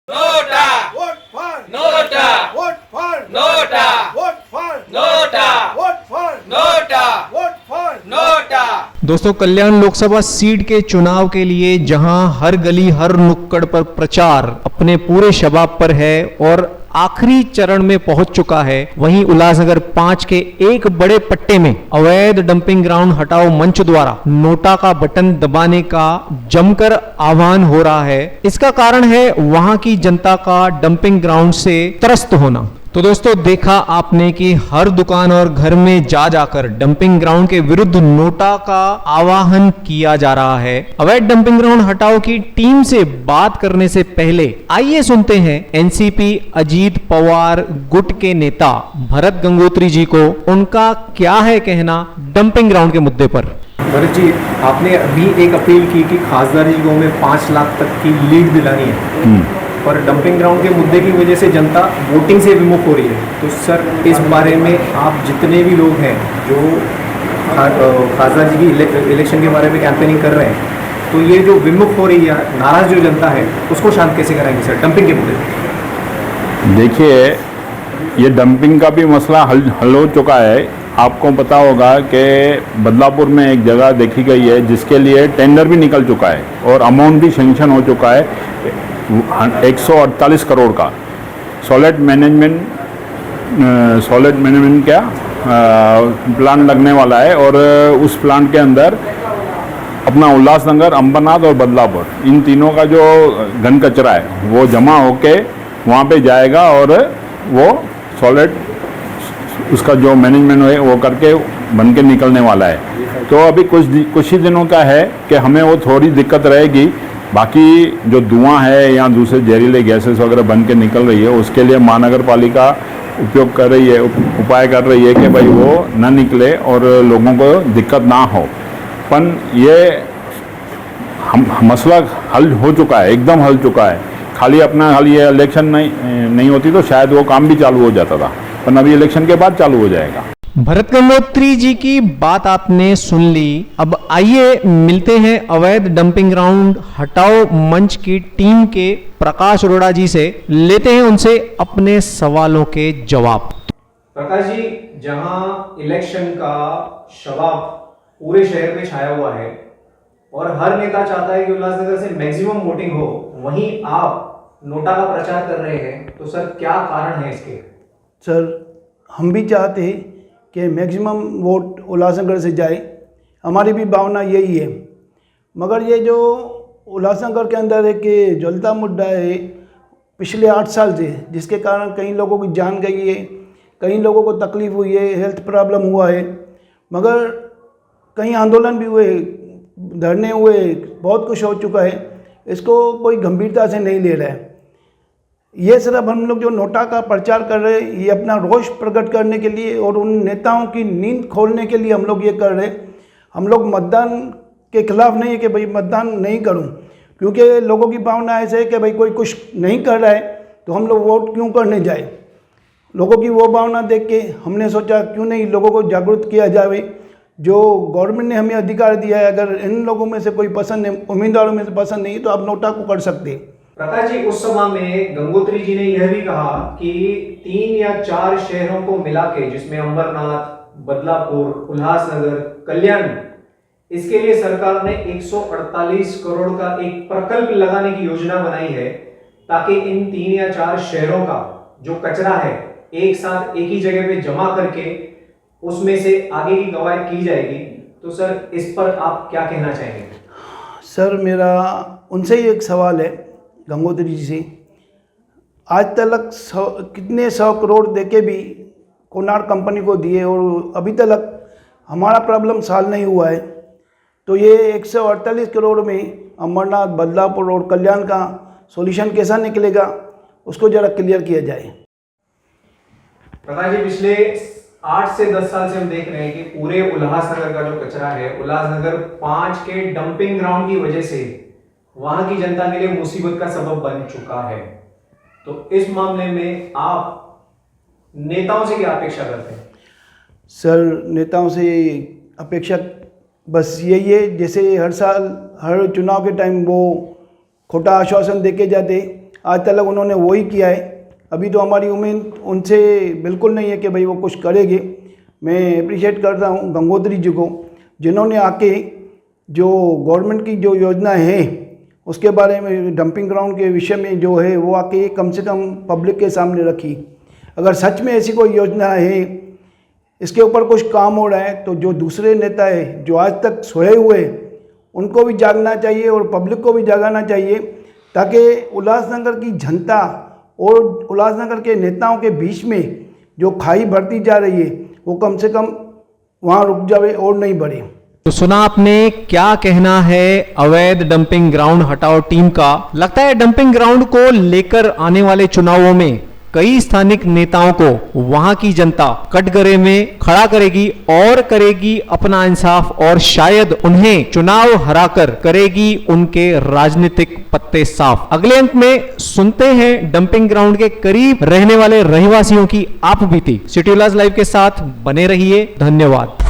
NOTA vote for NOTA vote for NOTA vote for NOTA vote for NOTA vote for NOTA. दोस्तों, कल्याण Lok Sabha seat के चुनाव के लिए जहां हर गली हर नुक्कड़ पर प्रचार अपने पूरे शबाब पर है और आखिरी चरण में पहुंच चुका है, वहीं उल्लासनगर 5 के एक बड़े पट्टे में अवैध डंपिंग ग्राउंड हटाओ मंच द्वारा नोटा का बटन दबाने का जमकर आह्वान हो रहा है। इसका कारण है वहां की जनता का डंपिंग ग्राउंड से त्रस्त होना। तो दोस्तों, देखा आपने कि हर दुकान और घर में जा जाकर डंपिंग ग्राउंड के विरुद्ध नोटा का आवाहन किया जा रहा है। अवैध डंपिंग ग्राउंड हटाओ की टीम से बात करने से पहले आइए सुनते हैं एनसीपी अजीत पवार गुट के नेता भरत गंगोत्री जी को, उनका क्या है कहना डंपिंग ग्राउंड के मुद्दे पर। भरत जी, आपने अभी एक अपील की कि खासदारी जिलों में 5 लाख तक की लीड दिलानी है और डंपिंग ग्राउंड के मुद्दे की वजह से जनता वोटिंग से विमुख हो रही है। तो सर, इस बारे में आप जितने भी लोग हैं जो खासदार जी की इलेक्शन के बारे में कैंपेनिंग कर रहे हैं, तो ये जो विमुख हो रही है, नाराज जो जनता है, उसको शांत कैसे कराएंगे सर डंपिंग के मुद्दे पर? देखिए, ये डंपिंग का भी मसला हल हो चुका है। आपको पता होगा कि बदलापुर में एक जगह देखी गई है जिसके लिए टेंडर भी निकल चुका है और अमाउंट भी सेंक्शन हो चुका है 148 करोड़ का। सॉलिड मैनेजमेंट क्या प्लांट लगने वाला है और उस प्लांट के अंदर अपना उल्लासनगर, अंबरनाथ और बदलापुर, इन तीनों का जो घन कचरा है वो जमा होके वहाँ पे जाएगा और वो सॉलिड उसका जो मैनेजमेंट है वो करके बन के निकलने वाला है। तो अभी कुछ ही दिनों का है कि हमें वो थोड़ी दिक्कत रहेगी। बाकी जो धुआं है या दूसरे जहरीले गैसेस वगैरह बन के निकल रही है, उसके लिए महानगर पालिका उपयोग कर रही है, उपाय कर रही है कि भाई वो ना निकले और लोगों को दिक्कत ना हो। पर ये मसला हल हो चुका है, एकदम हल चुका है। खाली ये इलेक्शन नहीं होती तो शायद वो काम भी चालू हो जाता था, पर अभी इलेक्शन के बाद चालू हो जाएगा। भरत गंगोत्री जी की बात आपने सुन ली। अब आइए मिलते हैं अवैध डंपिंग ग्राउंड हटाओ मंच की टीम के प्रकाश अरोड़ा जी से, लेते हैं उनसे अपने सवालों के जवाब। प्रकाश जी, जहां इलेक्शन का शबाब पूरे शहर में छाया हुआ है और हर नेता चाहता है कि उल्लासनगर से मैक्सिमम वोटिंग हो, वहीं आप नोटा का प्रचार कर रहे हैं, तो सर क्या कारण है इसके? सर, हम भी चाहते हैं कि मैक्सिमम वोट उल्लासनगर से जाए, हमारी भी भावना यही है। मगर ये जो उल्लासनगर के अंदर एक जलता मुद्दा है पिछले 8 साल से, जिसके कारण कई लोगों की जान गई है, कई लोगों को तकलीफ़ हुई है, हेल्थ प्रॉब्लम हुआ है, मगर कई आंदोलन भी हुए, धरने हुए, बहुत कुछ हो चुका है। इसको कोई गंभीरता से नहीं ले रहा है। ये सिर्फ हम लोग जो नोटा का प्रचार कर रहे हैं, ये अपना रोष प्रकट करने के लिए और उन नेताओं की नींद खोलने के लिए हम लोग ये कर रहे हैं। हम लोग मतदान के खिलाफ नहीं है कि भाई मतदान नहीं करूं, क्योंकि लोगों की भावना ऐसे है कि भाई कोई कुछ नहीं कर रहा है तो हम लोग वोट क्यों करने जाए। लोगों की वो भावना देख के हमने सोचा क्यों नहीं लोगों को जागरूक किया जाए। जो गवर्नमेंट ने हमें अधिकार दिया है, अगर इन लोगों में से कोई पसंद नहीं, उम्मीदवारों में से पसंद नहीं, तो आप नोटा को कर सकते हैं। प्रकाश जी, उस सभा में गंगोत्री जी ने यह भी कहा कि 3 या 4 शहरों को मिला के, जिसमें अंबरनाथ, बदलापुर, उल्लासनगर, कल्याण, इसके लिए सरकार ने 148 करोड़ का एक प्रकल्प लगाने की योजना बनाई है, ताकि इन 3 या 4 शहरों का जो कचरा है एक साथ एक ही जगह पे जमा करके उसमें से आगे की कवायद की जाएगी। तो सर, इस पर आप क्या कहना चाहेंगे? सर, मेरा उनसे ही एक सवाल है गंगोत्री जी से। आज तक कितने 100 करोड़ देके भी कोणार्क कंपनी को दिए और अभी तक हमारा प्रॉब्लम सॉल्व नहीं हुआ है। तो ये 148 करोड़ में अंबरनाथ, बदलापुर और कल्याण का सॉल्यूशन कैसा निकलेगा, उसको जरा क्लियर किया जाए। प्रकाश जी, पिछले 8 से 10 साल से हम देख रहे हैं कि पूरे उल्लासनगर का जो कचरा है, उल्लासनगर 5 के डंपिंग ग्राउंड की वजह से वहां की जनता के लिए मुसीबत का सबब बन चुका है। तो इस मामले में आप नेताओं से क्या अपेक्षा करते हैं? सर, नेताओं से अपेक्षा बस यही है, जैसे हर साल हर चुनाव के टाइम वो खोटा आश्वासन देके जाते, आज तक उन्होंने वो ही किया है। अभी तो हमारी उम्मीद उनसे बिल्कुल नहीं है कि भाई वो कुछ करेंगे। मैं अप्रिशिएट कर रहा हूँ गंगोत्री जी को, जिन्होंने आके जो गवर्नमेंट की जो योजना है उसके बारे में, डंपिंग ग्राउंड के विषय में जो है वो आके कम से कम पब्लिक के सामने रखी। अगर सच में ऐसी कोई योजना है, इसके ऊपर कुछ काम हो रहा है, तो जो दूसरे नेता है जो आज तक सोए हुए, उनको भी जागना चाहिए और पब्लिक को भी जगाना चाहिए, ताकि उल्लासनगर की जनता और उल्लासनगर के नेताओं के बीच में जो खाई बढ़ती जा रही है वो कम से कम वहाँ रुक जाए और नहीं बढ़े। तो सुना आपने क्या कहना है अवैध डंपिंग ग्राउंड हटाओ टीम का। लगता है डंपिंग ग्राउंड को लेकर आने वाले चुनावों में कई स्थानिक नेताओं को वहां की जनता कटघरे में खड़ा करेगी और करेगी अपना इंसाफ, और शायद उन्हें चुनाव हराकर करेगी उनके राजनीतिक पत्ते साफ। अगले अंक में सुनते हैं डंपिंग ग्राउंड के करीब रहने वाले रहवासियों की आप बीती। सिटी उल्लास लाइव के साथ बने रहिए। धन्यवाद।